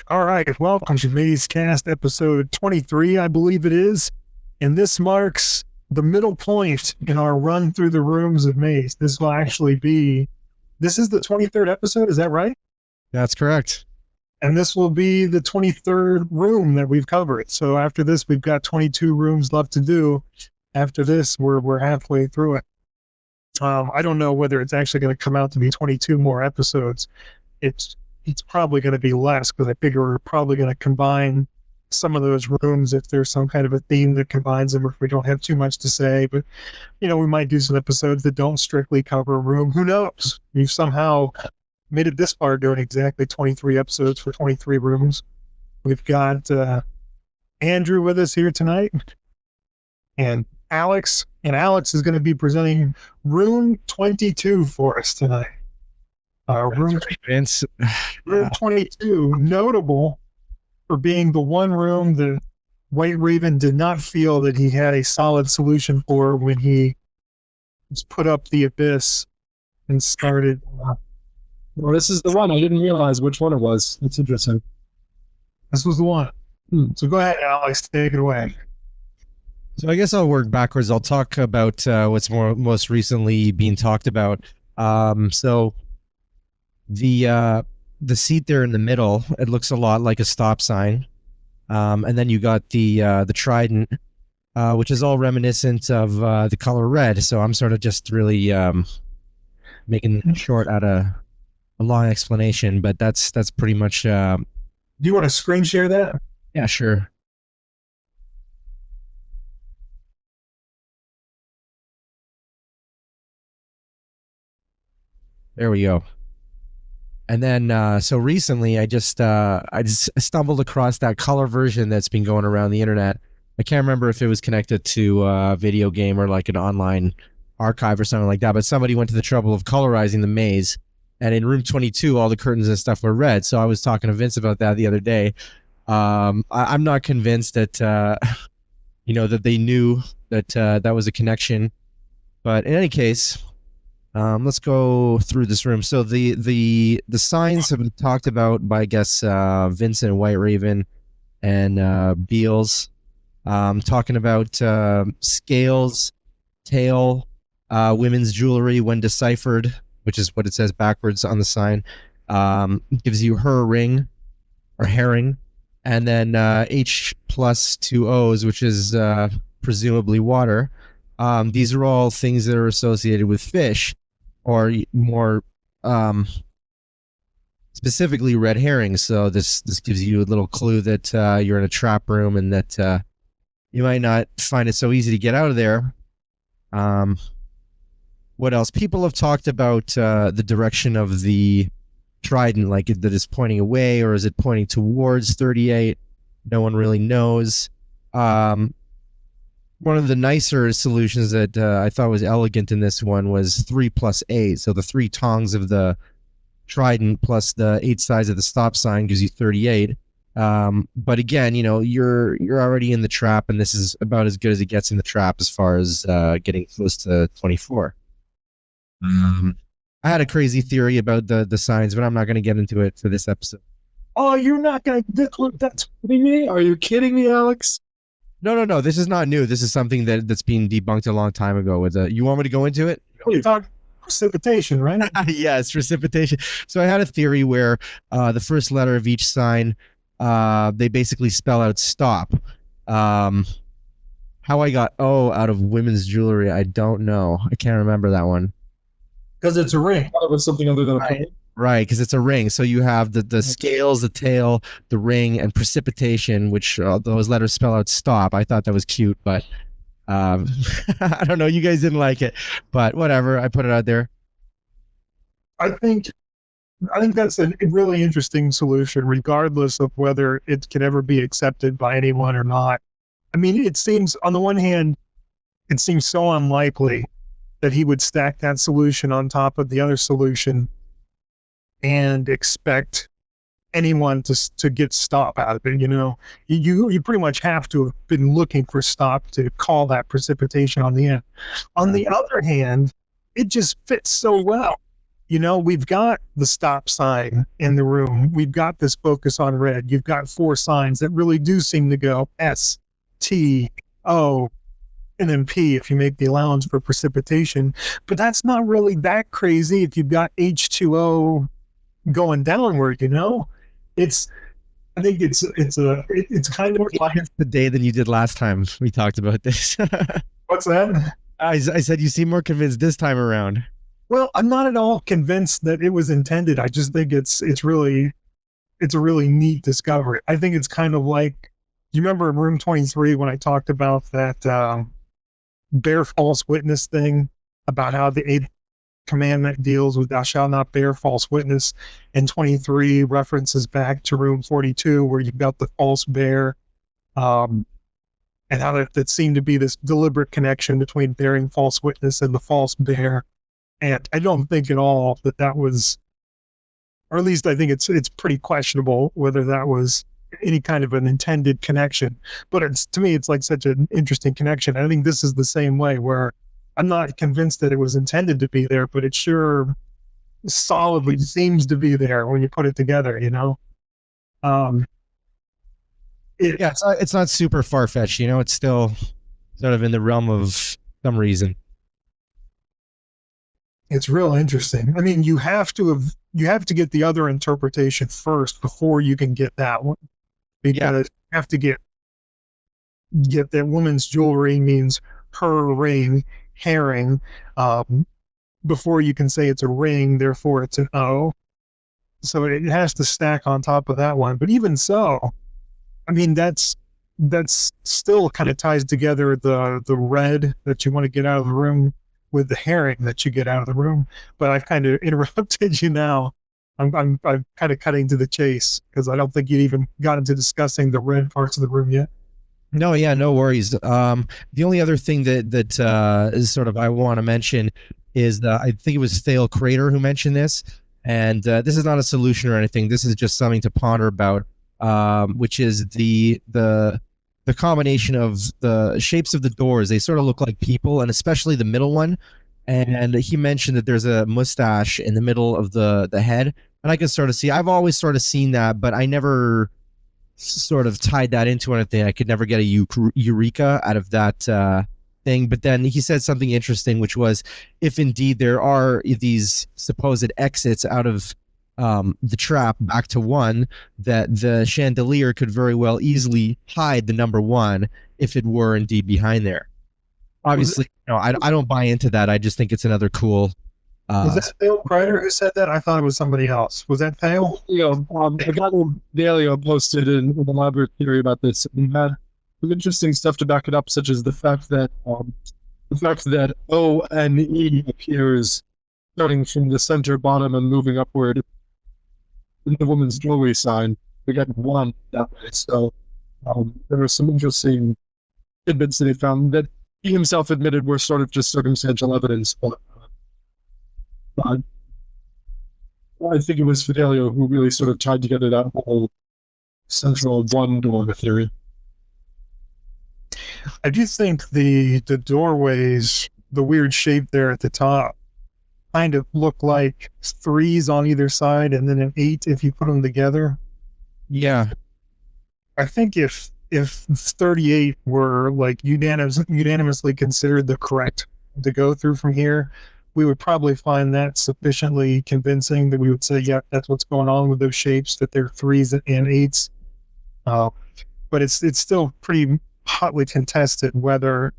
All right, welcome to Mazecast episode 23, I believe it is. And this marks the middle point in our run through the rooms of Maze. This is the 23rd episode, is that right? That's correct. And this will be the 23rd room that we've covered. So after this, we've got 22 rooms left to do. After this, we're halfway through it. I don't know whether it's actually going to come out to be 22 more episodes. It's probably going to be less because I figure we're probably going to combine some of those rooms if there's some kind of a theme that combines them, or if we don't have too much to say. But, we might do some episodes that don't strictly cover a room. Who knows? We've somehow made it this far doing exactly 23 episodes for 23 rooms. We've got Andrew with us here tonight, and Alex. And Alex is going to be presenting room 22 for us tonight. Room 22, notable for being the one room that White Raven did not feel that he had a solid solution for when he put up the abyss and started. Well, this is the one. I didn't realize which one it was. That's interesting. This was the one. So go ahead, Alex, take it away. So I guess I'll work backwards. I'll talk about what's most recently being talked about. So the seat there in the middle, it looks a lot like a stop sign. And then you got the trident, which is all reminiscent of the color red. So I'm sort of just really making short out a long explanation, but that's pretty much. Do you want to screen share that? Yeah, sure. There we go. And then, so recently, I just stumbled across that color version that's been going around the internet. I can't remember if it was connected to a video game or like an online archive or something like that, but somebody went to the trouble of colorizing the maze. And in room 22, all the curtains and stuff were red. So I was talking to Vince about that the other day. I'm not convinced that, that they knew that that was a connection. But in any case, let's go through this room. So the signs have been talked about by, I guess, Vincent, White Raven, and Beals, talking about scales, tail, women's jewelry when deciphered, which is what it says backwards on the sign, gives you her ring or herring, and then H plus 2 O's, which is presumably water. These are all things that are associated with fish, or more specifically red herrings. So this gives you a little clue that you're in a trap room and that you might not find it so easy to get out of there. What else? People have talked about the direction of the trident, like that is pointing away, or is it pointing towards 38? No one really knows. One of the nicer solutions that I thought was elegant in this one was 3 plus 8. So the 3 tongs of the trident plus the 8 sides of the stop sign gives you 38. But again, you're already in the trap, and this is about as good as it gets in the trap as far as getting close to 24. I had a crazy theory about the signs, but I'm not going to get into it for this episode. Oh, you're not going to... That's me? Are you kidding me, Alex? No. This is not new. This is something that's been debunked a long time ago. You want me to go into it? You talk precipitation, right? Yeah, it's precipitation. So I had a theory where the first letter of each sign, they basically spell out stop. How I got O out of women's jewelry, I don't know. I can't remember that one. Because it's a ring. I thought it was something other than a ring. Right, because it's a ring. So you have the scales, the tail, the ring, and precipitation, which those letters spell out stop. I thought that was cute, but I don't know. You guys didn't like it, but whatever. I put it out there. I think that's a really interesting solution, regardless of whether it can ever be accepted by anyone or not. I mean, it seems, on the one hand, it seems so unlikely that he would stack that solution on top of the other solution and expect anyone to get stop out of it. You pretty much have to have been looking for stop to call that precipitation on the end. On the other hand, it just fits so well. you know, we've got the stop sign in the room. We've got this focus on red. You've got 4 signs that really do seem to go S, T, O, and then P if you make the allowance for precipitation. But that's not really that crazy if you've got H2O going downward, you know? I think it's kind of like The day that you did last time we talked about this. what's that? I said you seem more convinced this time around. Well, I'm not at all convinced that it was intended. I just think it's a really neat discovery. I think it's kind of like, you remember in room 23 when I talked about that bear false witness thing, about how the 8th commandment deals with thou shalt not bear false witness, and 23 references back to room 42 where you've got the false bear, and how that seemed to be this deliberate connection between bearing false witness and the false bear. And I don't think at all that was, or at least I think it's pretty questionable whether that was any kind of an intended connection. But to me, it's like such an interesting connection. I think this is the same way, where I'm not convinced that it was intended to be there, but it sure solidly seems to be there when you put it together, you know? It's not super far-fetched, you know, it's still sort of in the realm of some reason. It's real interesting. I mean, you have to get the other interpretation first before you can get that one, because you have to get that woman's jewelry means her ring, herring, before you can say it's a ring, therefore it's an O. So it has to stack on top of that one. But even so, I mean, that's still kind of ties together the red that you want to get out of the room with the herring that you get out of the room. But I've kind of interrupted you now. I'm kind of cutting to the chase because I don't think you even got into discussing the red parts of the room yet. No, yeah, no worries. The only other thing that is sort of I want to mention is I think it was Thale Crater who mentioned this, and this is not a solution or anything. This is just something to ponder about, which is the combination of the shapes of the doors. They sort of look like people, and especially the middle one. And he mentioned that there's a mustache in the middle of the head, and I can sort of see. I've always sort of seen that, but I never sort of tied that into anything. I could never get a eureka out of that thing. But then he said something interesting, which was, if indeed there are these supposed exits out of the trap back to 1, that the chandelier could very well easily hide the number 1 if it were indeed behind there. Obviously, no, I don't buy into that. I just think it's another cool. Was that Thale Kreider who said that? I thought it was somebody else. Was that Thale? I got Dalio posted in the library theory about this, and had some interesting stuff to back it up, such as the fact that O and E appears starting from the center bottom and moving upward in the woman's jewelry sign. We got 1 that way. So there were some interesting tidbits that he found that he himself admitted were sort of just circumstantial evidence, but I think it was Fidelio who really sort of tied together that whole central 1 door theory. I do think the doorways, the weird shape there at the top, kind of look like 3s on either side and then an 8 if you put them together. Yeah. I think if 38 were like unanimously considered the correct to go through from here, we would probably find that sufficiently convincing that we would say, yeah, that's what's going on with those shapes, that they're 3s and 8s. But it's still pretty hotly contested whether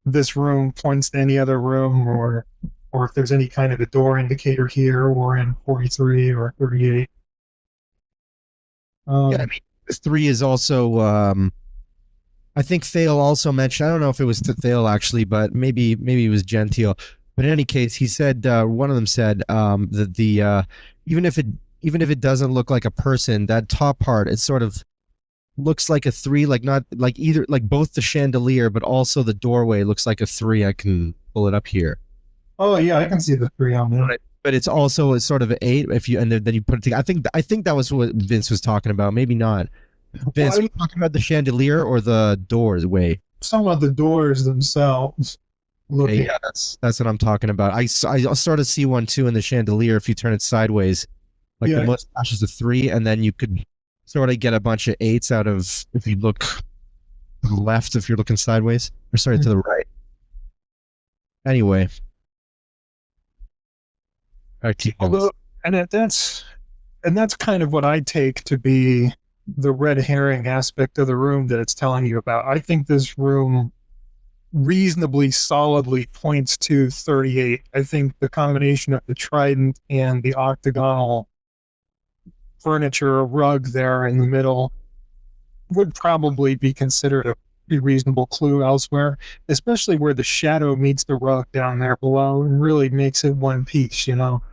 this room points to any other room, or if there's any kind of a door indicator here or in 43 or 38. Yeah, I mean, 3 is also I think Thale also mentioned, I don't know if it was to Thale actually, but maybe it was Gentile. But in any case, he said, one of them said that the even if it doesn't look like a person, that top part, it sort of looks like a 3, like not like either, like both the chandelier but also the doorway looks like a 3. I can pull it up here. Oh yeah, I can see the 3 on there. But it's also a sort of an 8 if you, and then you put it together. I think that was what Vince was talking about. Maybe not. Vince, are you talking about the chandelier or the doors way? Some of the doors themselves. looking. Yeah, that's what I'm talking about. I sort of see one too in the chandelier if you turn it sideways. Like Yeah. the mustache is a 3, and then you could sort of get a bunch of 8s out of if you look to the left if you're looking sideways. Or sorry, to the right. Anyway. Back to you. Although, that's kind of what I take to be the red herring aspect of the room that it's telling you about. I think this room reasonably solidly points to 38. I think the combination of the trident and the octagonal furniture rug there in the middle would probably be considered a reasonable clue elsewhere, especially where the shadow meets the rug down there below and really makes it one piece, you know.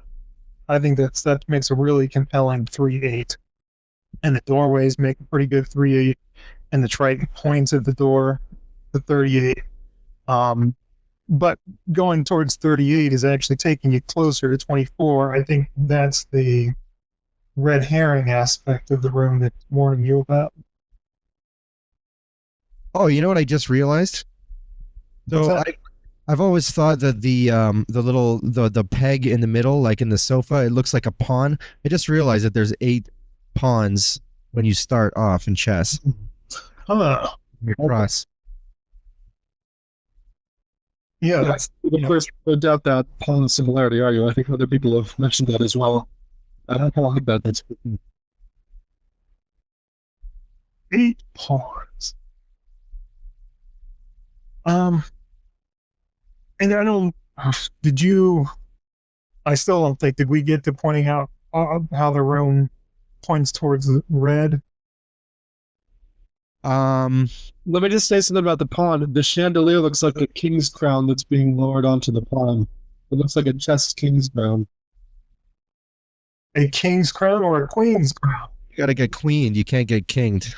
I think that makes a really compelling 3-8. And the doorways make a pretty good 3-8, and the trident points at the door, the 38. But going towards 38 is actually taking you closer to 24. I think that's the red herring aspect of the room that's warning you about. Oh, you know what I just realized? So I've always thought that the little the peg in the middle, like in the sofa, it looks like a pawn. I just realized that there's 8 pawns when you start off in chess. Huh. Your cross. Yeah, that's The first to doubt that pawn similarity, are you? I think other people have mentioned that as well. I don't like that. That's 8 pawns. And I don't. Did you? I still don't think. Did we get to pointing out how the room points towards red? Let me just say something about the pawn. The chandelier looks like a king's crown that's being lowered onto the pawn. It looks like a chess king's crown. A king's crown or a queen's crown? You gotta get queened. You can't get kinged.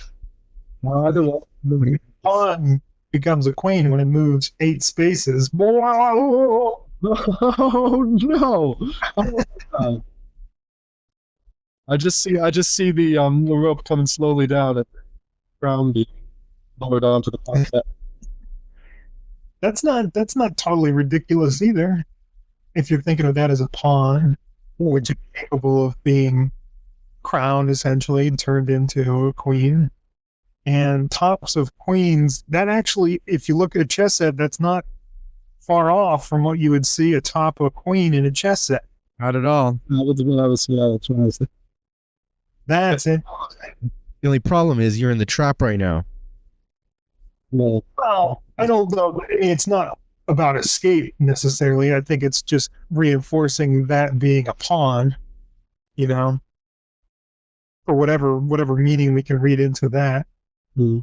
Either one. Pawn becomes a queen when it moves 8 spaces. Oh no! I just see the rope coming slowly down and the crown being lowered onto the pawn. That's not totally ridiculous either. If you're thinking of that as a pawn, which is capable of being crowned essentially and turned into a queen. And tops of queens, that actually, if you look at a chess set, that's not far off from what you would see a top of a queen in a chess set. Not at all. That was what I was trying to say. That's it. The only problem is you're in the trap right now. No. Well, I don't know. It's not about escape necessarily. I think it's just reinforcing that being a pawn, you know, or whatever meaning we can read into that. I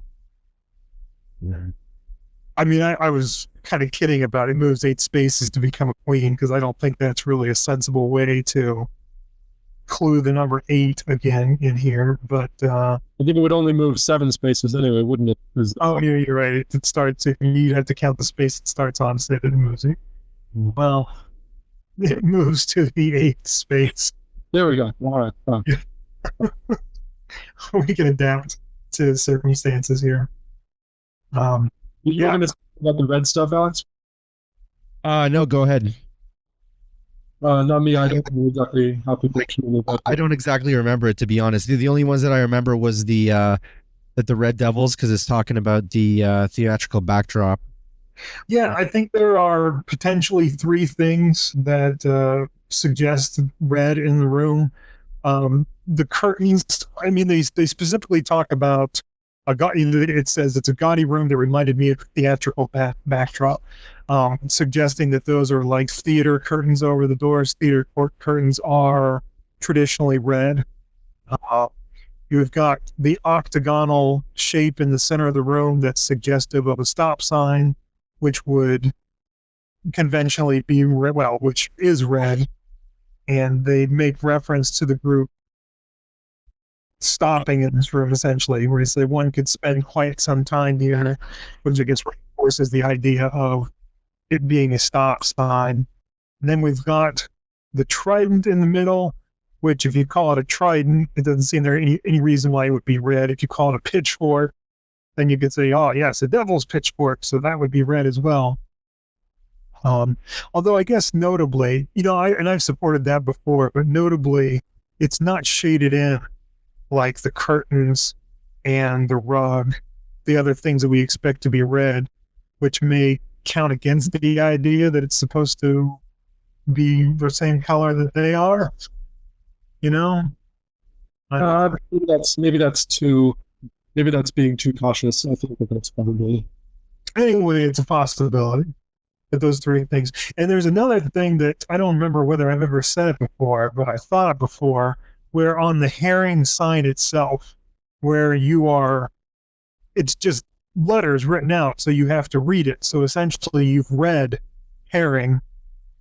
mean, I was kind of kidding about it moves 8 spaces to become a queen, because I don't think that's really a sensible way to clue the number 8 again in here. But I think it would only move 7 spaces anyway, wouldn't it? oh, yeah, you're right. It starts, if you have to count the space it starts on, instead of moves it. Well, it moves to the 8th space. There we go. All right. We can adapt to circumstances here. You Yeah. going to talk about the red stuff, Alex? No, go ahead. Not me. I don't know exactly how people feel about I don't exactly remember it, to be honest. The only ones that I remember was the that the Red Devils, because it's talking about the theatrical backdrop. Yeah, I think there are potentially 3 things that suggest red in the room. The curtains, I mean, they specifically talk about it says it's a gaudy room that reminded me of theatrical backdrop, suggesting that those are like theater curtains over the doors. Theater curtains are traditionally red. You've got the octagonal shape in the center of the room that's suggestive of a stop sign, which would conventionally be red, well, which is red. And they make reference to the group stopping in this room, essentially, where they say one could spend quite some time here, which I guess reinforces the idea of it being a stop sign. And then we've got the trident in the middle, which if you call it a trident, it doesn't seem there any reason why it would be red. If you call it a pitchfork, then you could say, oh, yes, a devil's pitchfork, so that would be red as well. Although I guess notably, I've supported that before, but notably, it's not shaded in like the curtains and the rug, the other things that we expect to be red, which may count against the idea that it's supposed to be the same color that they are. You know, Maybe that's being too cautious. I think that's probably. Anyway, it's a possibility that those three things. And there's another thing that I don't remember whether I've ever said it before, but I thought it before, where on the herring sign itself, where it's just letters written out, so you have to read it. So essentially, you've read herring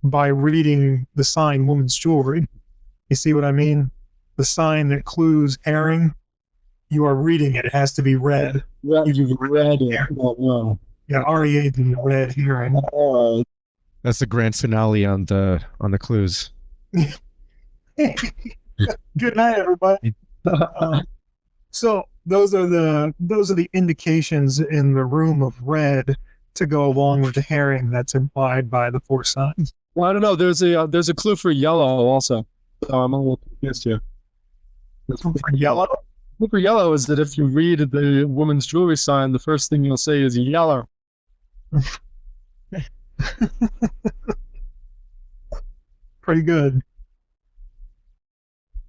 by reading the sign woman's jewelry. You see what I mean? The sign that clues herring, you are reading it. It has to be read. Well, you've read it. Well. Yeah, REMASTERED red herring. That's the grand finale on the clues. Good night, everybody. So those are the indications in the room of red to go along with the herring that's implied by the four signs. Well, I don't know. There's a clue for yellow also. So I'm a little confused here. For yellow? Clue for yellow is that if you read the woman's jewelry sign, the first thing you'll say is yellow. Pretty good.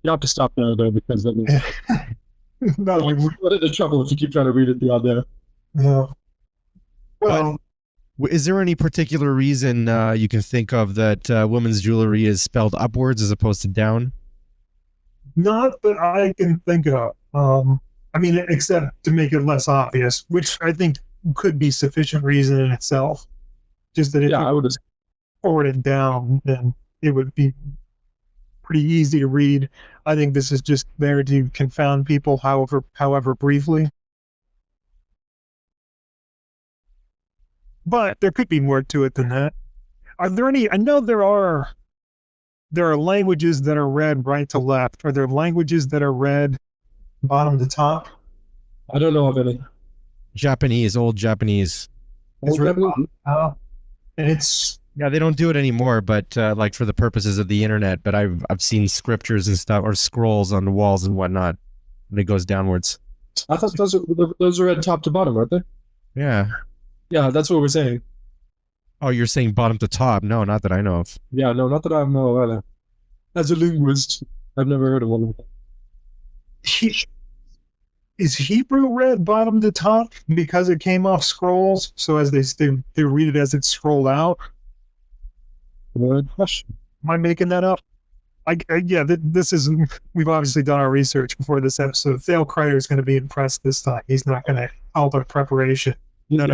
You have to stop there though, because that means Not only what is the trouble if you keep trying to read it beyond there? yeah. Well, Is there any particular reason you can think of that women's jewelry is spelled upwards as opposed to down? not that I can think of. I mean, except to make it less obvious, which I think could be sufficient reason in itself. Just that if Yeah, I you would have. forward it down, then it would be pretty easy to read. I think this is just there to confound people, however briefly. But there could be more to it than that. Are there any? I know there are languages that are read right to left. Are there languages that are read bottom to top? I don't know of any. Japanese, old Japanese. It's written and it's Yeah, they don't do it anymore, but like for the purposes of the internet. But I've seen scriptures and stuff or scrolls on the walls and whatnot, and it goes downwards. I thought those are read top to bottom, aren't they? Yeah. Yeah, that's what we're saying. Oh, you're saying bottom to top? No, not that I know of. Yeah, no, not that I know of either. As a linguist, I've never heard of one of them. Is Hebrew read bottom to top because it came off scrolls? So as they read it as it's scrolled out. Good question. Am I making that up? This is. We've obviously done our research before this episode. Dale Kreider is going to be impressed this time. He's not going to alter preparation. No.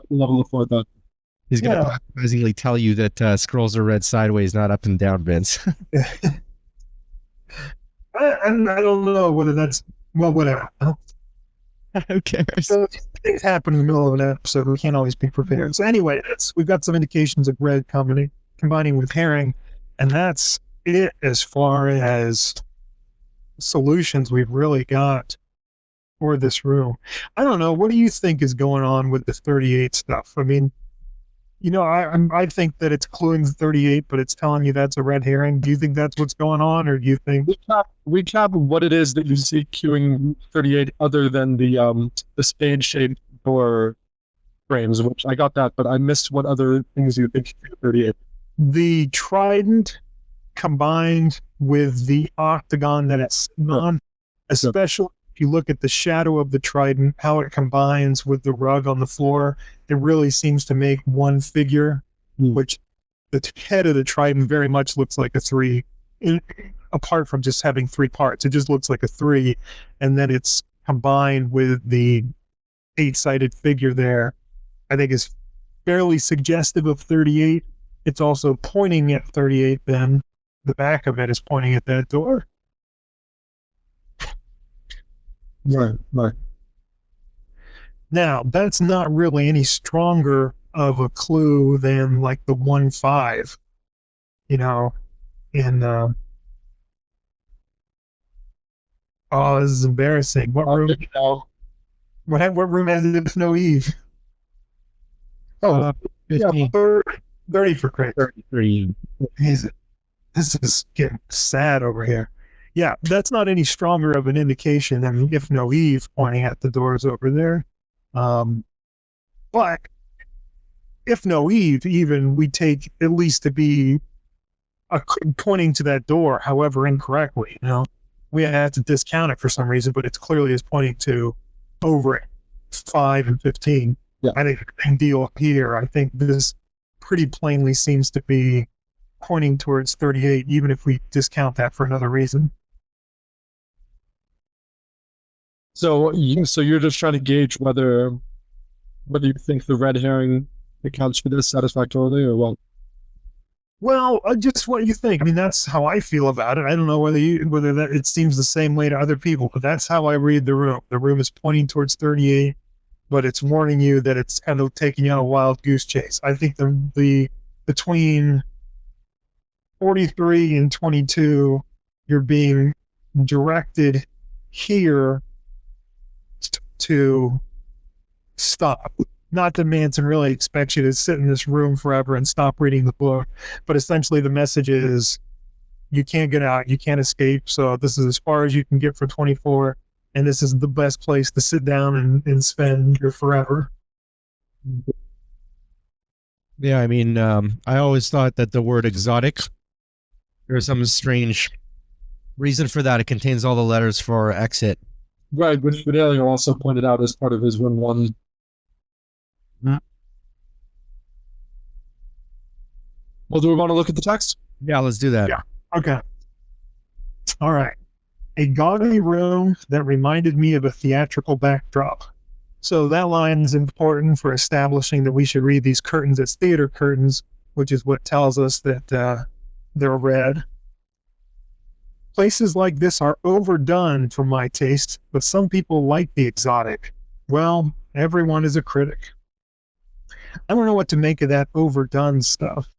Level of forethought. He's going to surprisingly tell you that scrolls are read sideways, not up and down, Vince. And I don't know whether that's whatever. Who cares? So things happen in the middle of an episode. We can't always be prepared. So anyway, we've got some indications of red combining with herring, and that's it as far as solutions we've really got for this room. I don't know. What do you think is going on with the 38 stuff? I mean, I think that it's cluing the 38, but it's telling you that's a red herring. Do you think that's what's going on, or do you think Recap what it is that you see queuing 38 other than the spade-shaped door frames, which I got that, but I missed what other things you think 38. the trident combined with the octagon that it's on, especially if you look at the shadow of the trident, how it combines with the rug on the floor, it really seems to make one figure, which the head of the trident very much looks like a 3. Apart from just having 3 parts, it just looks like a 3, and then it's combined with the 8-sided figure there. I think is fairly suggestive of 38. It's also pointing at 38, then the back of it is pointing at that door. Right. Now, that's not really any stronger of a clue than like the 1-5, in oh, this is embarrassing. What room? What room has it if no Eve? Oh, Yeah, 15. third. 30 for Christ. 30. Jesus. This is getting sad over here. Yeah, that's not any stronger of an indication than if no Eve pointing at the doors over there. But if no Eve, even we take at least to be pointing to that door, however incorrectly. We have to discount it for some reason, but it's clearly is pointing to over 5 and 15. Yeah. I think the same deal here. I think this pretty plainly seems to be pointing towards 38, even if we discount that for another reason. So you're just trying to gauge whether you think the red herring accounts for this satisfactorily or what? Well, just what you think. I mean, that's how I feel about it. I don't know whether that it seems the same way to other people, but that's how I read the room. The room is pointing towards 38, but it's warning you that it's kind of taking you on a wild goose chase. I think the between 43 and 22, you're being directed here to stop. Not that Manson really expects you to sit in this room forever and stop reading the book, but essentially the message is you can't get out, you can't escape, so this is as far as you can get for 24, and this is the best place to sit down and spend your forever. Yeah, I mean, I always thought that the word exotic, there's some strange reason for that. It contains all the letters for exit. Right, which Fidelio also pointed out as part of his Run 1. Well, do we want to look at the text? Yeah, let's do that. Yeah. Okay. All right. A gaudy room that reminded me of a theatrical backdrop. So that line is important for establishing that we should read these curtains as theater curtains, which is what tells us that they're red. Places like this are overdone for my taste, but some people like the exotic. Well, everyone is a critic. I don't know what to make of that overdone stuff.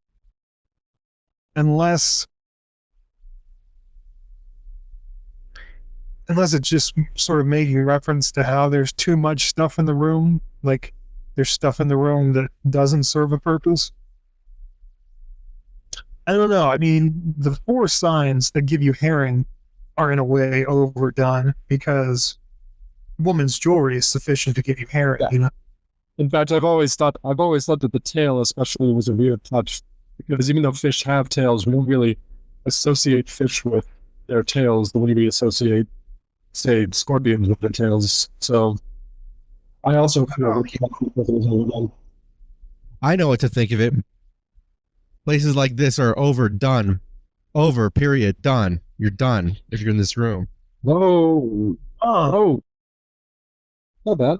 Unless it's just sort of making reference to how there's too much stuff in the room, like there's stuff in the room that doesn't serve a purpose. I don't know. I mean, the 4 signs that give you herring are in a way overdone because woman's jewelry is sufficient to give you herring. Yeah. In fact, I've always thought that the tail especially was a weird touch, because even though fish have tails, we don't really associate fish with their tails the way we associate, say, scorpions with their tails. So I also feel that I know what to think of it. Places like this are overdone. Over, period, done. You're done if you're in this room. Oh, not bad.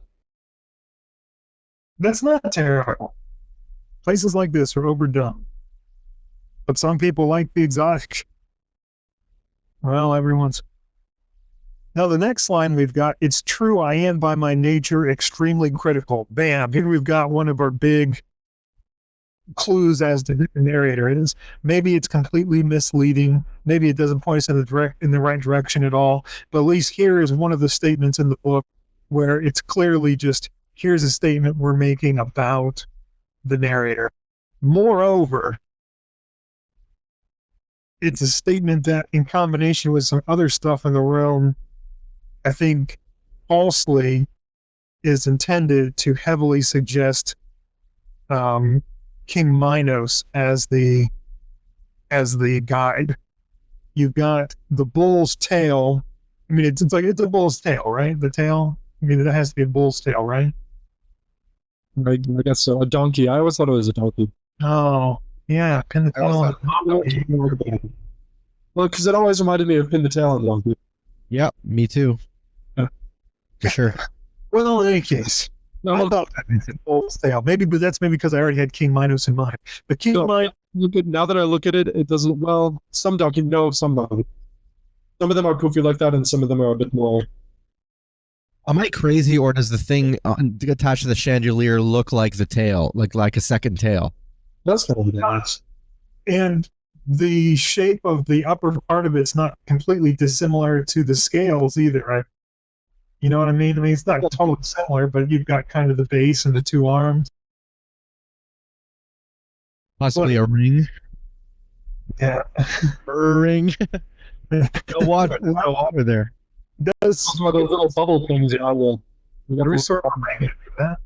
That's not terrible. Places like this are overdone. But some people like the exotic. Well, everyone's. Now, the next line we've got, it's true I am by my nature extremely critical. Bam. Here we've got one of our big clues as to the narrator is. Maybe it's completely misleading. Maybe it doesn't point us in the right direction at all. But at least here is one of the statements in the book where it's clearly just, here's a statement we're making about the narrator. Moreover, it's a statement that in combination with some other stuff in the room, I think falsely is intended to heavily suggest King Minos as the guide. You've got the bull's tail. I mean, it's a bull's tail, right? The tail. I mean, it has to be a bull's tail, right? I guess so. A donkey. I always thought it was a donkey. Oh, yeah. Pin the tail. Well, because it always reminded me of Pin the Tail on the donkey. Yep, me too. Yeah. For sure. Well, in any case, I thought that was a bull's tail. Maybe, but that's maybe because I already had King Minos in mind. But King Minos. Now that I look at it, it doesn't. Well, some donkey, no, some donkey. Some of them are poofy like that, and some of them are a bit more. Am I crazy, or does the thing attached to the chandelier look like the tail, like a second tail? That's kind of nice. And the shape of the upper part of it's not completely dissimilar to the scales either, right? You know what I mean? I mean, it's not totally similar, but you've got kind of the base and the 2 arms. Possibly a ring. Yeah. A ring. No water. There's no water there. Does Those are those little bubble things. Yeah, we got every those- sort of ring do that?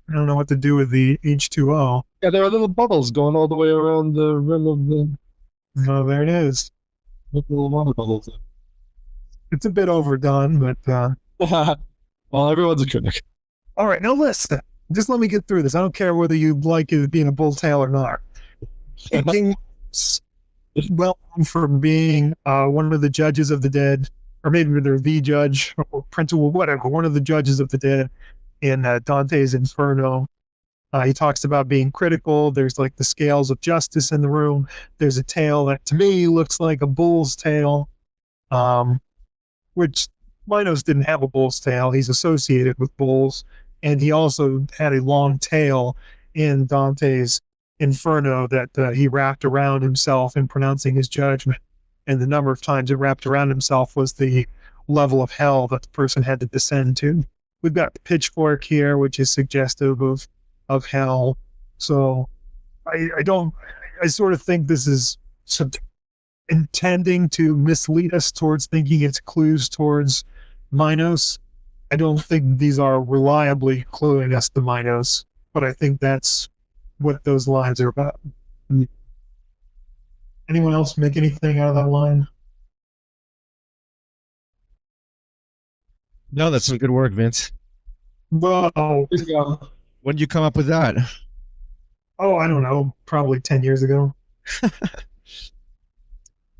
I don't know what to do with the H2O. yeah, there are little bubbles going all the way around the rim of the Oh, there it is. little water bubbles. It's a bit overdone, but Well, everyone's a critic. all right. Now listen, just let me get through this. I don't care whether you like it being a bull tail or not. King, well known for being one of the judges of the dead, or maybe they're the judge or principal, whatever, one of the judges of the dead in Dante's Inferno. He talks about being critical. There's like the scales of justice in the room. There's a tail that to me looks like a bull's tail, which Minos didn't have a bull's tail. He's associated with bulls. And he also had a long tail in Dante's Inferno that he wrapped around himself in pronouncing his judgment. And the number of times it wrapped around himself was the level of hell that the person had to descend to. We've got the pitchfork here, which is suggestive of hell. So I sort of think this is intending to mislead us towards thinking it's clues towards Minos. I don't think these are reliably cluing us to Minos, but I think that's what those lines are about. Anyone else make anything out of that line? No, that's some good work, Vince. Whoa. When did you come up with that? Oh, I don't know. Probably 10 years ago.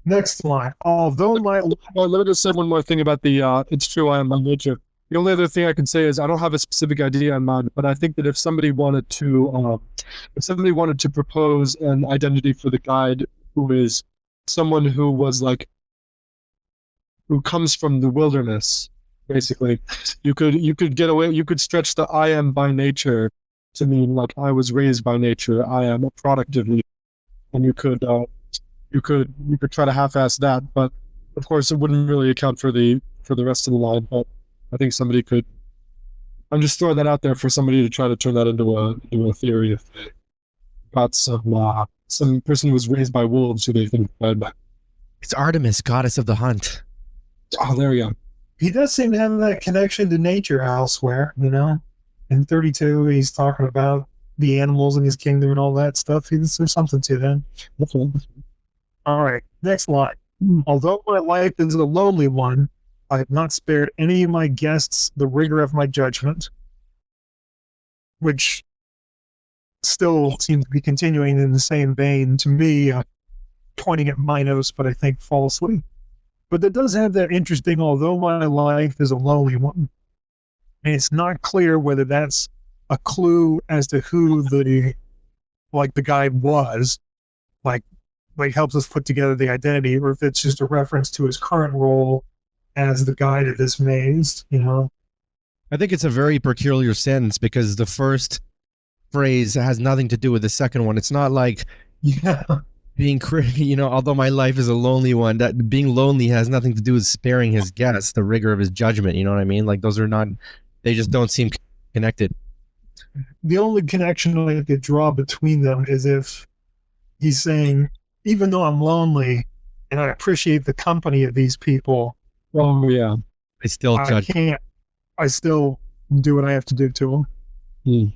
Next line. Although my... Well, let me just say one more thing about the it's true, I am by nature. The only other thing I can say is I don't have a specific idea in mind, but I think that if somebody wanted to propose an identity for the guide who is someone who was like, who comes from the wilderness, basically, you could get away, you could stretch the I am by nature to mean like I was raised by nature, I am a product of nature, and you could try to half-ass that, but of course it wouldn't really account for the rest of the line. But I think somebody could. I'm just throwing that out there for somebody to try to turn that into a theory. If they got some person who was raised by wolves who they think died by. It's Artemis, goddess of the hunt. Oh, there we go. He does seem to have that connection to nature elsewhere, you know? In 32, he's talking about the animals in his kingdom and all that stuff. There's something to that. All right, next line. Although my life is a lonely one, I have not spared any of my guests the rigor of my judgment, which still seems to be continuing in the same vein to me, pointing at Minos, but I think falsely. But it does have that interesting, although my life is a lonely one. And it's not clear whether that's a clue as to who the guy was, like helps us put together the identity, or if it's just a reference to his current role as the guide of this maze, you know? I think it's a very peculiar sentence because the first phrase has nothing to do with the second one. It's not like being although my life is a lonely one, that being lonely has nothing to do with sparing his guests the rigor of his judgment. You know what I mean? Like those are not, they just don't seem connected. The only connection I could draw between them is if he's saying, even though I'm lonely and I appreciate the company of these people, Oh yeah, I still judge. I still do what I have to do to them.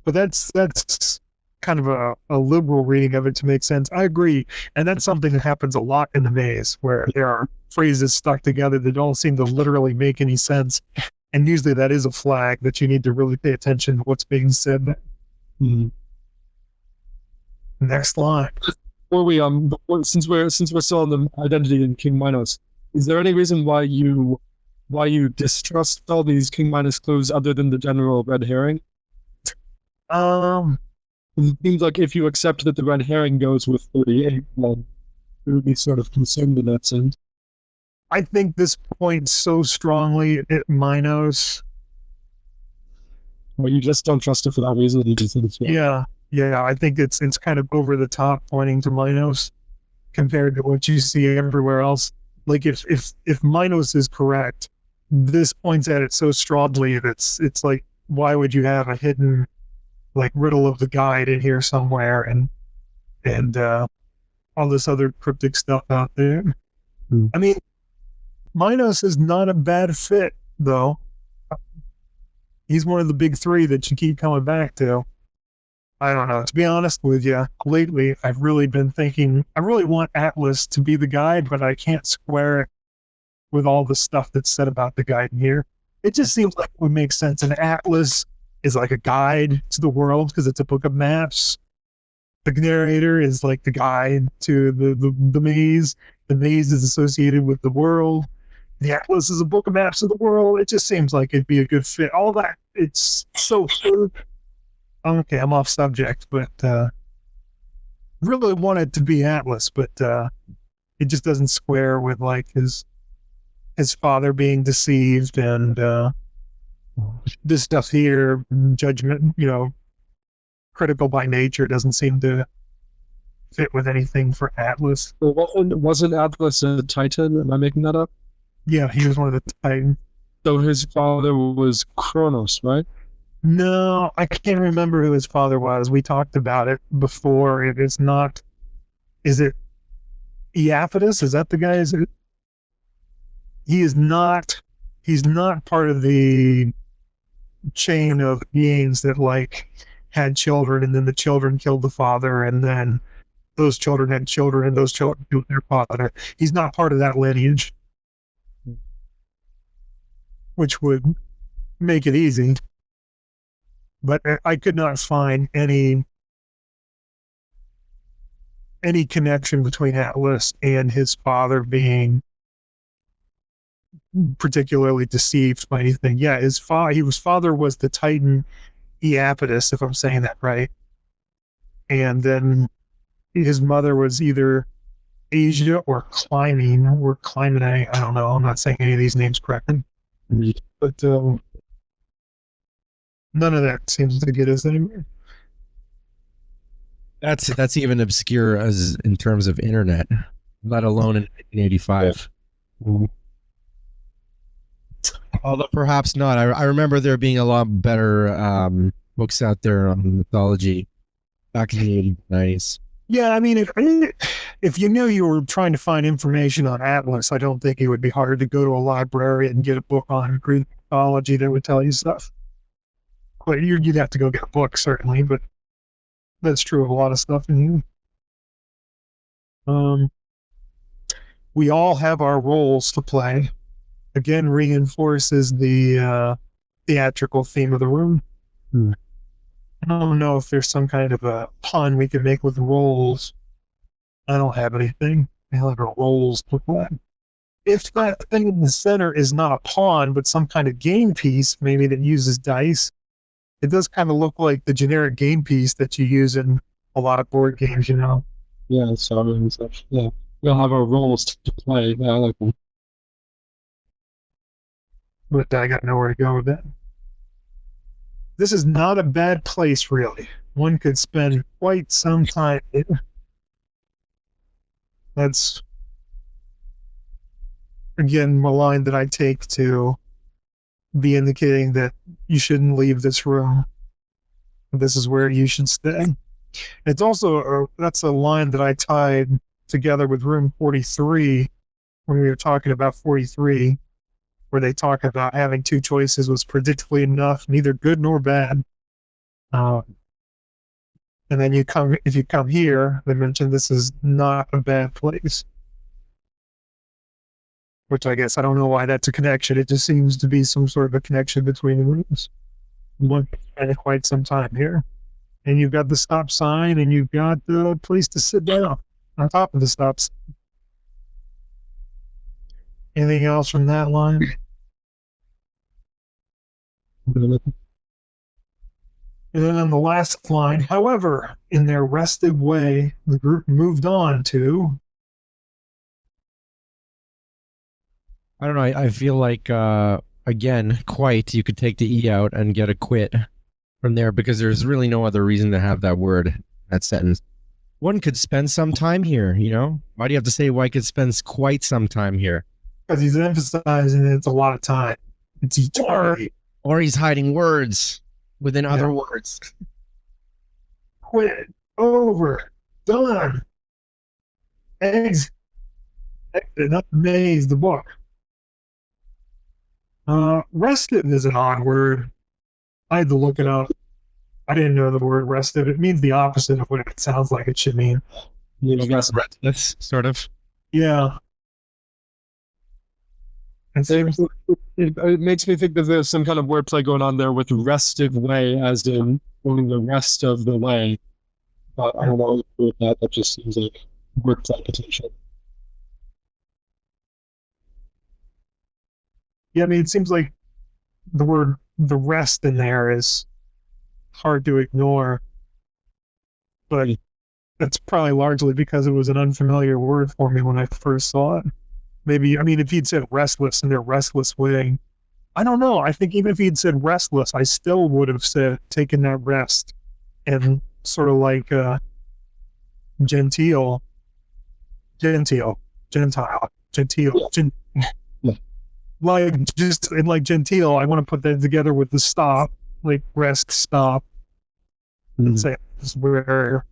But that's kind of a liberal reading of it to make sense. I agree. And that's something that happens a lot in the maze, where there are phrases stuck together that don't seem to literally make any sense. And usually that is a flag that you need to really pay attention to what's being said. Next line. Since we're still on the identity in King Minos, is there any reason why you distrust all these King Minos clues other than the general red herring? It seems like if you accept that the red herring goes with 38, then it would be sort of concerned in that sense. I think this points so strongly at Minos. Well, you just don't trust it for that reason. You just think it's Yeah, I think it's kind of over the top pointing to Minos compared to what you see everywhere else. Like if Minos is correct, this points at it so strongly that it's like, why would you have a hidden like riddle of the guide in here somewhere, and all this other cryptic stuff out there. I mean, Minos is not a bad fit, though. He's one of the big three that you keep coming back to. I don't know. To be honest with you, lately I've really been thinking I really want Atlas to be the guide, but I can't square it with all the stuff that's said about the guide here. It just seems like it would make sense. An Atlas is like a guide to the world because it's a book of maps. The narrator is like the guide to the maze. The maze is associated with the world. The Atlas is a book of maps of the world. It just seems like it'd be a good fit. All that, it's so okay, I'm off subject, but really want it to be Atlas, but it just doesn't square with like his father being deceived and this stuff here, judgment, critical by nature, doesn't seem to fit with anything for Atlas. Well, wasn't Atlas a Titan? Am I making that up? Yeah, he was one of the Titans. So his father was Kronos, right? No, I can't remember who his father was. We talked about it before. It's not. Is it Iapetus? Is that the guy? Is it? He is not. He's not part of the chain of beings that like had children, and then the children killed the father, and then those children had children, and those children killed their father. He's not part of that lineage, which would make it easy. But I could not find any connection between Atlas and his father being particularly deceived by anything. Yeah, his father was the Titan Iapetus, if I'm saying that right. And then his mother was either Asia or Clymene. I don't know. I'm not saying any of these names correctly. But none of that seems to get us anywhere. That's even obscure as in terms of internet, let alone in 1985. Although perhaps not. I remember there being a lot better books out there on mythology back in the 90s. Yeah, I mean, if you knew you were trying to find information on Atlas, I don't think it would be hard to go to a library and get a book on Greek mythology that would tell you stuff. But you'd have to go get a book, certainly, but that's true of a lot of stuff in here. We all have our roles to play. Again, reinforces the theatrical theme of the room. I don't know if there's some kind of a pun we can make with roles. I don't have anything. I have our roles to play. If that thing in the center is not a pawn, but some kind of game piece, maybe that uses dice, it does kind of look like the generic game piece that you use in a lot of board games, Yeah, so yeah, we'll have our roles to play. Yeah, I like them. But I got nowhere to go with that. This is not a bad place, really. One could spend quite some time here. That's, again, a line that I take to be indicating that you shouldn't leave this room. This is where you should stay. It's also, that's a line that I tied together with room 43 when we were talking about 43, where they talk about having two choices was predictably enough, neither good nor bad. And then if you come here, they mention this is not a bad place. Which I guess I don't know why that's a connection. It just seems to be some sort of a connection between the rooms. One spent quite some time here. And you've got the stop sign, and you've got the place to sit down on top of the stop sign. Anything else from that line? And then on the last line, however, in their restive way, the group moved on to. I don't know. I feel like, again, quite, you could take the E out and get a quit from there because there's really no other reason to have that word, that sentence. One could spend some time here, Why do you have to say one could spend quite some time here? Because he's emphasizing it's a lot of time. It's eternity. Or he's hiding words within other words. quit, over, done, exit, not maze, the book. Rested is an odd word. I had to look it up. I didn't know the word rested. It means the opposite of what it sounds like it should mean. I guess Restless, sort of. Yeah. And it makes me think that there's some kind of wordplay going on there with restive way, as in going the rest of the way. But I don't know with that. That just seems like wordplay potential. yeah, I mean, it seems like the rest in there is hard to ignore, but that's probably largely because it was an unfamiliar word for me when I first saw it. Maybe, I mean, if he'd said restless in their restless way, I don't know. I think even if he'd said restless, I still would have said taken that rest and sort of like gentile, like just in like genteel. I want to put that together with the stop, like rest, stop, and say this is where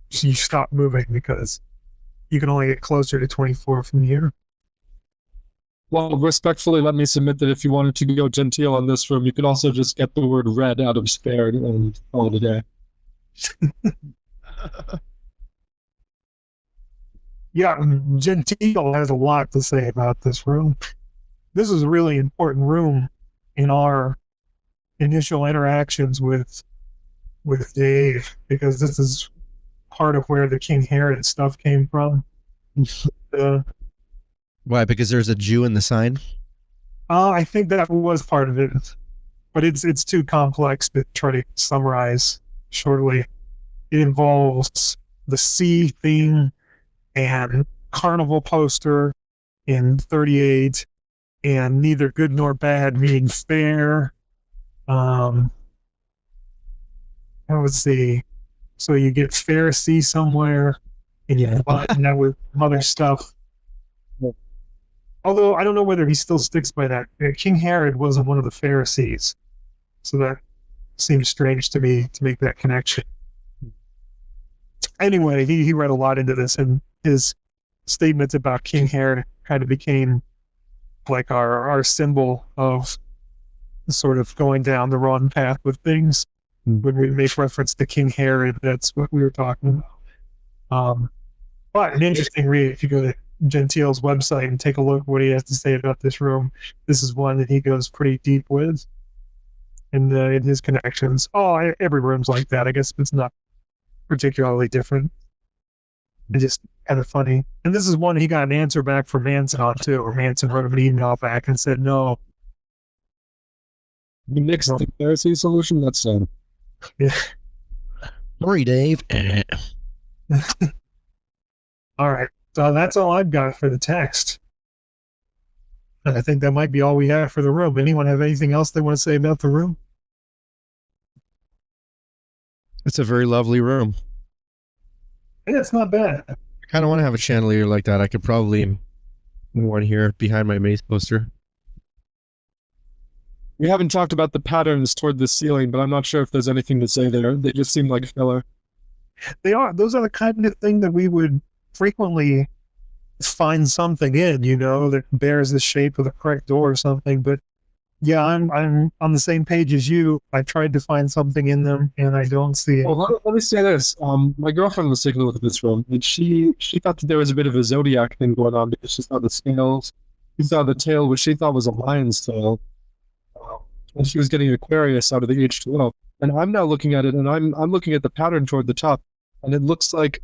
you stop moving because you can only get closer to 24 from here. Well, respectfully, let me submit that if you wanted to go genteel on this room, you could also just get the word red out of spared and call it a day. Yeah, genteel has a lot to say about this room. This is a really important room in our initial interactions with Dave, because this is part of where the King Herod stuff came from. Why? Because there's a Jew in the sign? I think that was part of it, but it's too complex to try to summarize shortly. It involves the sea thing and carnival poster in 38 and neither good nor bad meaning fair. Let's see. So you get Pharisee somewhere and you combine that with some other stuff. Although I don't know whether he still sticks by that. King Herod wasn't one of the Pharisees. So that seems strange to me to make that connection. Anyway, he read a lot into this, and his statements about King Herod kind of became like our symbol of sort of going down the wrong path with things. When we make reference to King Herod, that's what we were talking about. But an interesting read, if you go to Gentile's website and take a look at what he has to say about this room, this is one that he goes pretty deep with in his connections. Every room's like that. I guess it's not particularly different. It's just kind of funny. And this is one he got an answer back from Manson on too, or Manson wrote him an email back and said no. The next Pharisee solution, that's Yeah. Sorry, Dave. All right. So that's all I've got for the text. And I think that might be all we have for the room. Anyone have anything else they want to say about the room? It's a very lovely room. Yeah, it's not bad. I kind of want to have a chandelier like that. I could probably move one here behind my maze poster. We haven't talked about the patterns toward the ceiling, but I'm not sure if there's anything to say there. They just seem like filler. They are. Those are the kind of thing that we would frequently find something in, that bears the shape of the correct door or something. But yeah, I'm on the same page as you. I tried to find something in them, and I don't see it. Well, let me say this. My girlfriend was taking a look at this room, and she thought that there was a bit of a zodiac thing going on because she saw the scales. She saw the tail, which she thought was a lion's tail. And she was getting Aquarius out of the H2O. And I'm now looking at it, and I'm looking at the pattern toward the top, and it looks like,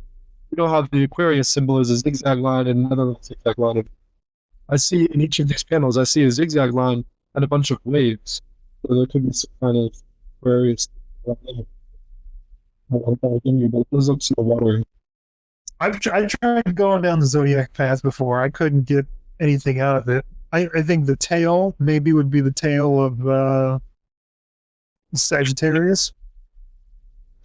how the Aquarius symbol is a zigzag line and another zigzag line. I see in each of these panels, I see a zigzag line and a bunch of waves. So there could be some kind of Aquarius. But those look so watery. I tried going down the zodiac path before. I couldn't get anything out of it. I think the tail maybe would be the tail of Sagittarius.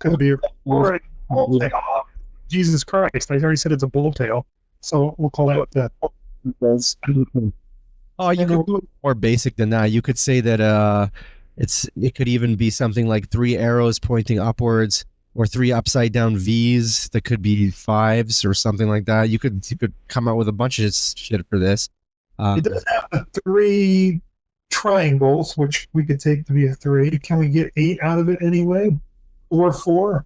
Could be or a bull tail. Jesus Christ! I already said it's a bull tail, so we'll call that that. Oh, you could do it more basic than that. You could say that it could even be something like 3 arrows pointing upwards or 3 upside down V's that could be 5s or something like that. You could come out with a bunch of shit for this. It does have the 3 triangles, which we could take to be a 3. Can we get 8 out of it anyway? Or 4?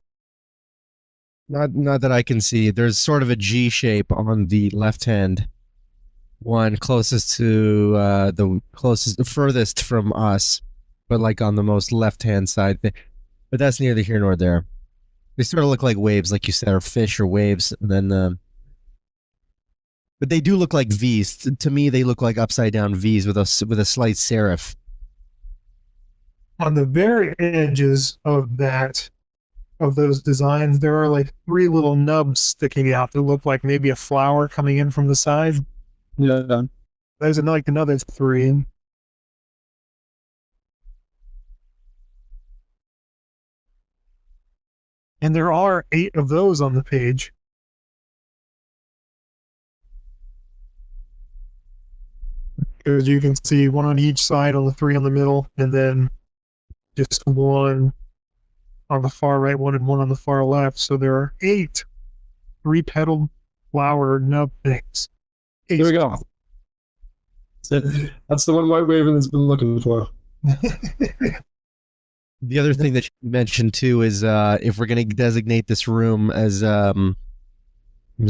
Not that I can see. There's sort of a G shape on the left hand one, closest to the furthest from us, but like on the most left hand side. But that's neither here nor there. They sort of look like waves, like you said, or fish or waves. And then, but they do look like V's. To me, they look like upside down V's with a slight serif. On the very edges of those designs, there are like 3 little nubs sticking out that look like maybe a flower coming in from the side. Yeah. There's like another 3. And there are 8 of those on the page. As you can see, 1 on each side on the 3 on the middle, and then just 1 on the far right, 1 and 1 on the far left. So there are 8 3-petaled flower nub things. Here we go. That's the one White Raven has been looking for. The other thing that you mentioned too is if we're going to designate this room as from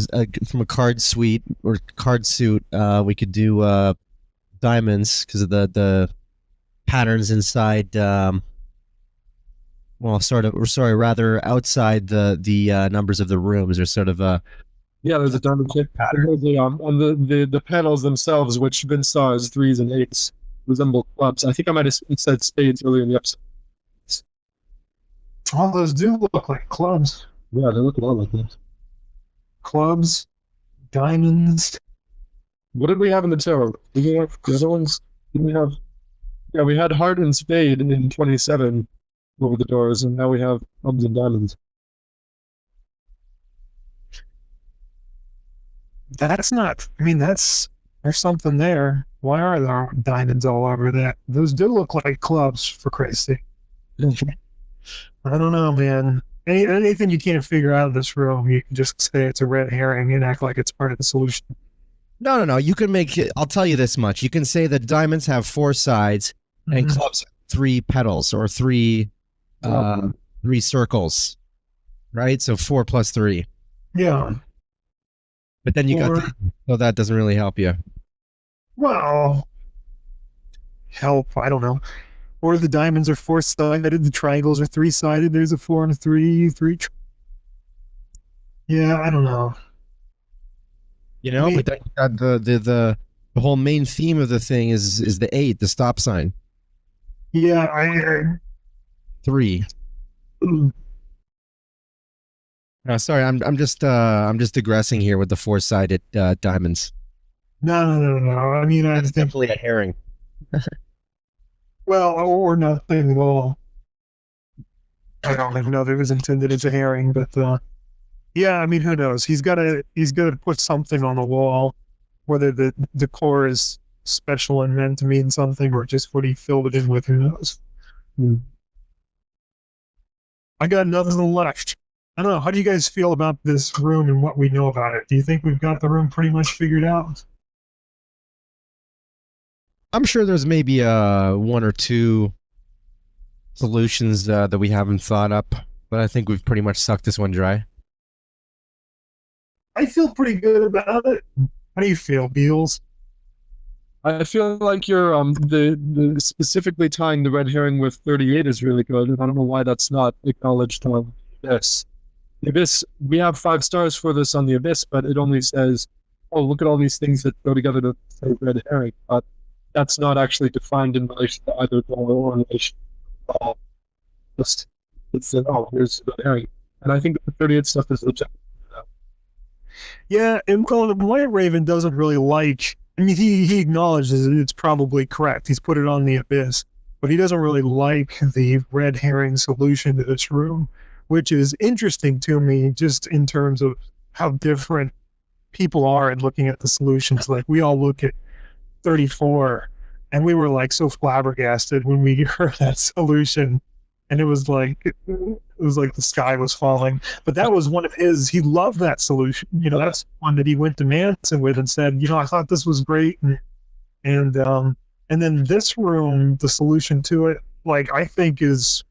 a card suite or card suit, we could do diamonds because of the patterns inside. Rather outside the numbers of the rooms are sort of Yeah, there's a diamond shape pattern. On the panels themselves, which Vince saw as 3s and 8s, resemble clubs. I think I might have said spades earlier in the episode. All those do look like clubs. Yeah, they look a lot like that. Clubs, diamonds. What did we have in the tarot? Did we have the other ones? Did we have? Yeah, we had heart and spade in 27 over the doors, and now we have clubs and diamonds. That's not, I mean, there's something there. Why are there diamonds all over that? Those do look like clubs, for Christ's sake. I don't know, man. Anything you can't figure out of this room, you can just say it's a red herring and act like it's part of the solution. No. You can make it. I'll tell you this much. You can say that diamonds have 4 sides and clubs 3 petals or 3 circles, right? So 4 plus 3. Yeah. But then so that doesn't really help you. Well, help, I don't know. Or the diamonds are 4-sided, the triangles are 3-sided, there's a 4 and a 3. Yeah, I don't know. You know, but the whole main theme of the thing is the 8, the stop sign. Yeah, I 3. Sorry, I'm just digressing here with the 4-sided diamonds. No. I mean, I think Definitely a herring. well, or nothing at all. I don't even know if it was intended as a herring, but yeah, I mean, who knows? He's got to put something on the wall, whether the decor is special and meant to mean something or just what he filled it in with. Who knows? I got nothing left. I don't know. How do you guys feel about this room and what we know about it? Do you think we've got the room pretty much figured out? I'm sure there's maybe 1 or 2 solutions that we haven't thought up, but I think we've pretty much sucked this one dry. I feel pretty good about it. How do you feel, Beals? I feel like you're the specifically tying the red herring with 38 is really good, and I don't know why that's not acknowledged on this. The Abyss, we have 5 stars for this on the Abyss, but it only says, oh, look at all these things that go together to say red herring. But that's not actually defined in relation to either door or in relation to all. Just, it said, oh, here's red herring. And I think the 38 stuff is legit. Yeah, and well, White Raven doesn't really like, I mean, he acknowledges it's probably correct. He's put it on the Abyss, but he doesn't really like the red herring solution to this room, which is interesting to me just in terms of how different people are in looking at the solutions. Like, we all look at 34 and we were like so flabbergasted when we heard that solution, and it was like the sky was falling. But that was one of his. He loved that solution. That's one that he went to Manson with and said, I thought this was great, and then this room, the solution to it, like I think is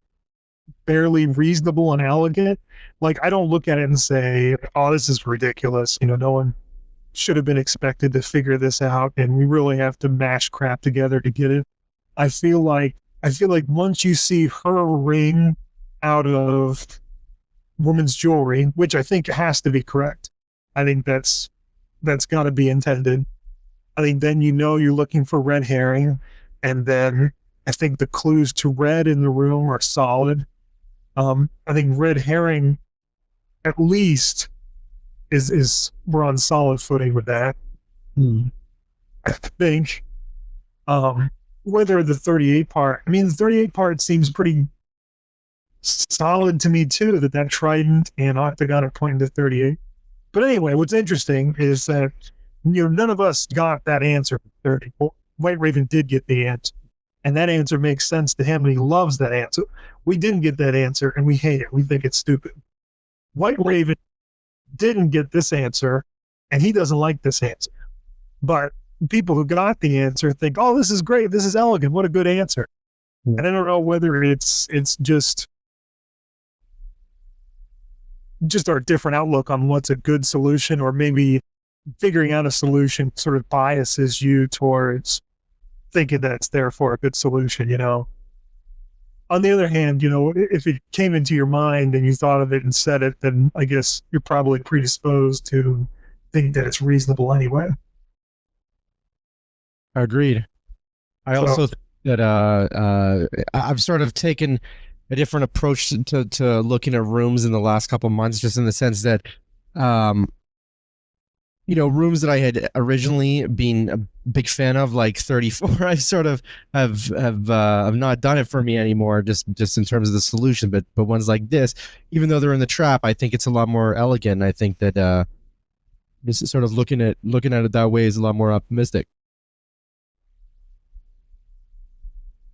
fairly reasonable and elegant. Like I don't look at it and say, "Oh, this is ridiculous." No one should have been expected to figure this out, and we really have to mash crap together to get it. I feel like once you see her ring out of woman's jewelry, which I think has to be correct, I think that's got to be intended. I think then you're looking for red herring, and then I think the clues to red in the room are solid. I think red herring, at least, is we're on solid footing with that. I think. Whether the 38 part, the 38 part seems pretty solid to me too. That trident and octagon are pointing to 38. But anyway, what's interesting is that none of us got that answer for 34. White Raven did get the answer, and that answer makes sense to him, and he loves that answer. We didn't get that answer, and we hate it. We think it's stupid. White Raven didn't get this answer, and he doesn't like this answer. But people who got the answer think, "Oh, this is great. This is elegant. What a good answer." And I don't know whether it's just our different outlook on what's a good solution, or maybe figuring out a solution sort of biases you towards thinking that it's therefore a good solution. On the other hand, if it came into your mind and you thought of it and said it, then I guess you're probably predisposed to think that it's reasonable anyway. Agreed. I also think that I've sort of taken a different approach to looking at rooms in the last couple of months, just in the sense that, rooms that I had originally been a big fan of, like 34, I sort of have not done it for me anymore, just in terms of the solution. But ones like this, even though they're in the trap, I think it's a lot more elegant. I think that just sort of looking at it that way is a lot more optimistic.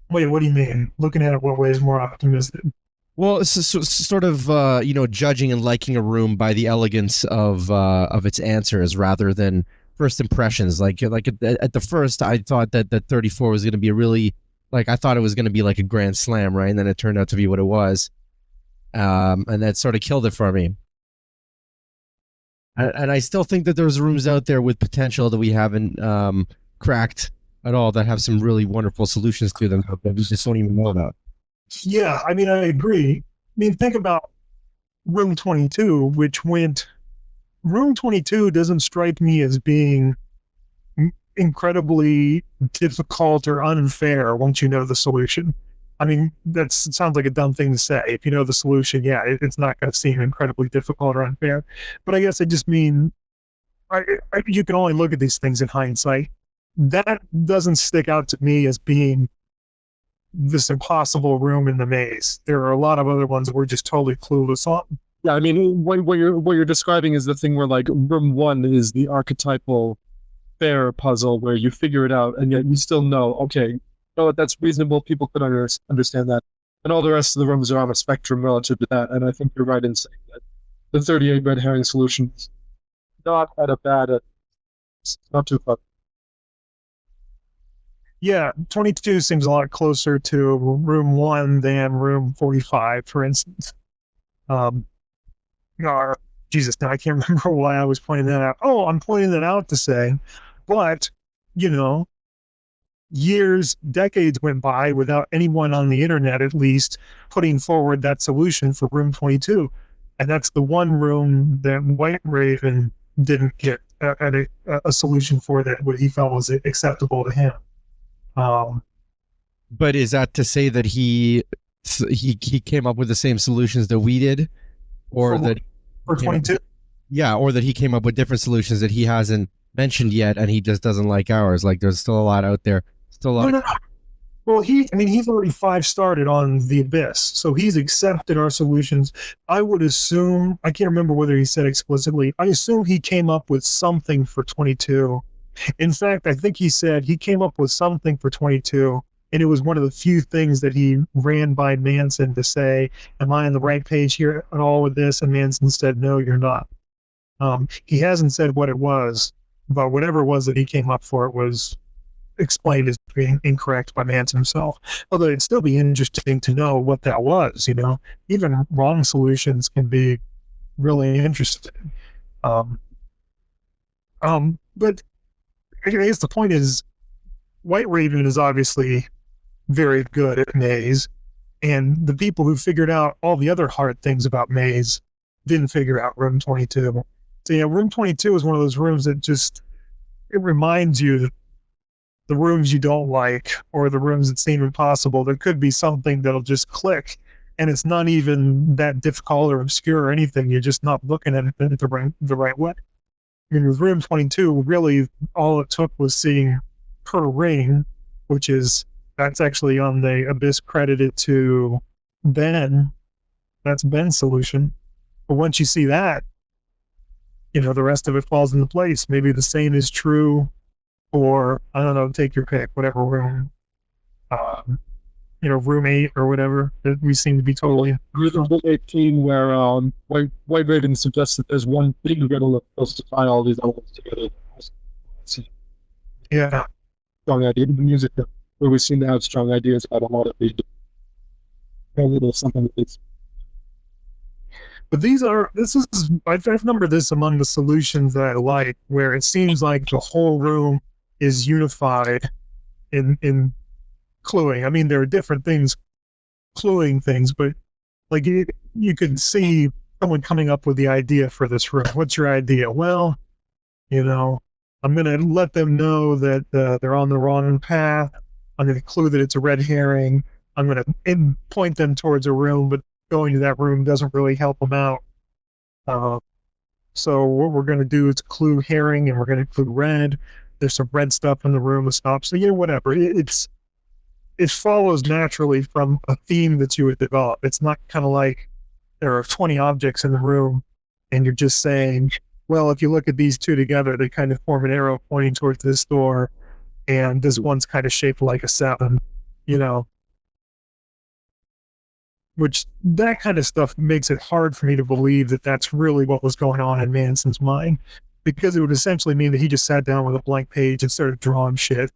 Wait, what do you mean? Looking at it, what way is more optimistic? Well, it's sort of judging and liking a room by the elegance of its answers rather than first impressions. Like at the first, I thought that 34 was going to be I thought it was going to be like a grand slam, right? And then it turned out to be what it was, and that sort of killed it for me. And I still think that there's rooms out there with potential that we haven't cracked at all, that have some really wonderful solutions to them that we just don't even know about. Yeah, I agree. Think about room 22, room 22 doesn't strike me as being incredibly difficult or unfair once you know the solution. It sounds like a dumb thing to say. If you know the solution, yeah, it's not going to seem incredibly difficult or unfair. But I guess I just mean, you can only look at these things in hindsight. That doesn't stick out to me as being this impossible room in the maze. There are a lot of other ones that we're just totally clueless on. Yeah, what you're describing is the thing where, like, room 1 is the archetypal fair puzzle where you figure it out, and yet you still know, okay, that's reasonable. People could understand that, and all the rest of the rooms are on a spectrum relative to that. And I think you're right in saying that the 38 red herring solution is not at a bad, it's not too far. Yeah, 22 seems a lot closer to room 1 than room 45, for instance. Jesus, now I can't remember why I was pointing that out. Oh, I'm pointing that out to say, but, decades went by without anyone on the internet, at least, putting forward that solution for room 22. And that's the one room that White Raven didn't get a solution for that what he felt was acceptable to him. But is that to say that he came up with the same solutions that we did, or that for 22? Or that he came up with different solutions that he hasn't mentioned yet, and he just doesn't like ours. Like, there's still a lot out there. Still a lot. No. Well, he's already 5-starred on the Abyss, so he's accepted our solutions. I would assume, I can't remember whether he said explicitly, I assume he came up with something for 22. In fact, I think he said he came up with something for 22 And it was one of the few things that he ran by Manson to say, am I on the right page here at all with this? And Manson said, no, you're not. He hasn't said what it was, but whatever it was that he came up for, it was explained as being incorrect by Manson himself. Although it'd still be interesting to know what that was, Even wrong solutions can be really interesting. But I guess the point is, White Raven is obviously very good at maze, and the people who figured out all the other hard things about maze didn't figure out room 22. So yeah, room 22 is one of those rooms that it reminds you that the rooms you don't like or the rooms that seem impossible, there could be something that'll just click, and it's not even that difficult or obscure or anything. You're just not looking at it the right way. And with room 22, really all it took was seeing her ring, that's actually on the Abyss credited to Ben. That's Ben's solution. But once you see that, the rest of it falls into place. Maybe the same is true for, I don't know, take your pick, whatever room, room 8 or whatever. We seem to be totally. Room 18, where White Raven suggests that there's one big riddle that's supposed to tie all these elements together. Yeah. Strong idea. The music, where we seem to have strong ideas about a lot of these. A little something that it's. But I've numbered this among the solutions that I like, where it seems like the whole room is unified in cluing. I mean, there are different things cluing things, but like you could see someone coming up with the idea for this room. What's your idea? Well, I'm going to let them know that they're on the wrong path. I'm going to clue that it's a red herring. I'm going to point them towards a room, but going to that room doesn't really help them out. So what we're going to do is clue herring, and we're going to clue red. There's some red stuff in the room to stop. So whatever. It follows naturally from a theme that you would develop. It's not kind of like there are 20 objects in the room, and you're just saying, well, if you look at these two together, they kind of form an arrow pointing towards this door, and this one's kind of shaped like a 7, which that kind of stuff makes it hard for me to believe that that's really what was going on in Manson's mind, because it would essentially mean that he just sat down with a blank page and started drawing shit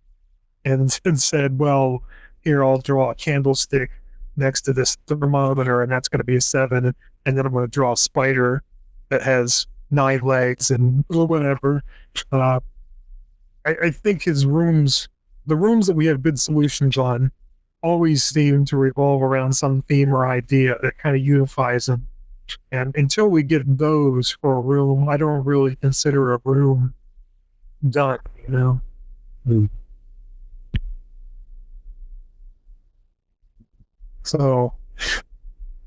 and said, well, here, I'll draw a candlestick next to this thermometer, and that's going to be a 7, and then I'm going to draw a spider that has 9 legs and whatever. I think his rooms, the rooms that we have good solutions on, always seem to revolve around some theme or idea that kind of unifies them. And until we get those for a room, I don't really consider a room done, So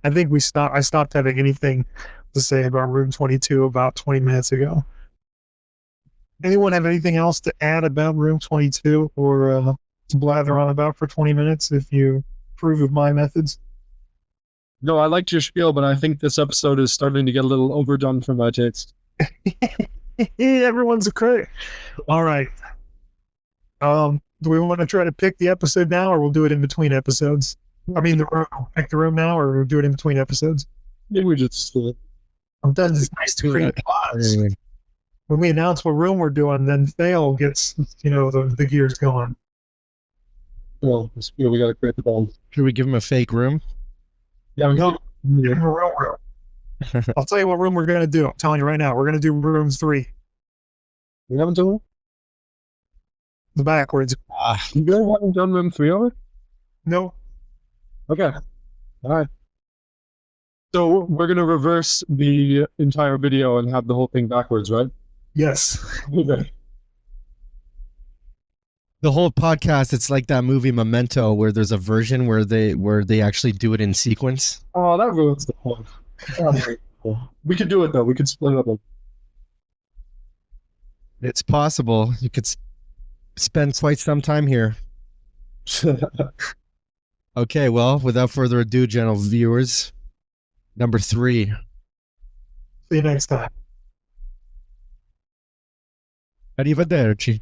I think I stopped having anything to say about room 22 about 20 minutes ago. Anyone have anything else to add about room 22 or to blather on about for 20 minutes if you approve of my methods? No, I liked your spiel, but I think this episode is starting to get a little overdone for my taste. Everyone's a critic. All right. Do we want to try to pick the episode now, or we'll do it in between episodes? I mean, pick the room now, or we'll do it in between episodes? Maybe we just... I'm done. It's nice to create pause. When we announce what room we're doing, then Thale gets, the gears going. Well, we got to create the ball. Should we give him a fake room? Yeah, we go. Yeah. I'll tell you what room we're going to do. I'm telling you right now. We're going to do rooms 3. We haven't done it? The backwards. You guys haven't done room 3 already? No. Okay. All right. So we're going to reverse the entire video and have the whole thing backwards, right? Yes. Okay. The whole podcast, it's like that movie Memento, where there's a version where they actually do it in sequence. Oh, that ruins the point. We could do it though. We could split it up. It's possible. You could spend quite some time here. Okay, well, without further ado, gentle viewers, number 3. See you next time. Arrivederci.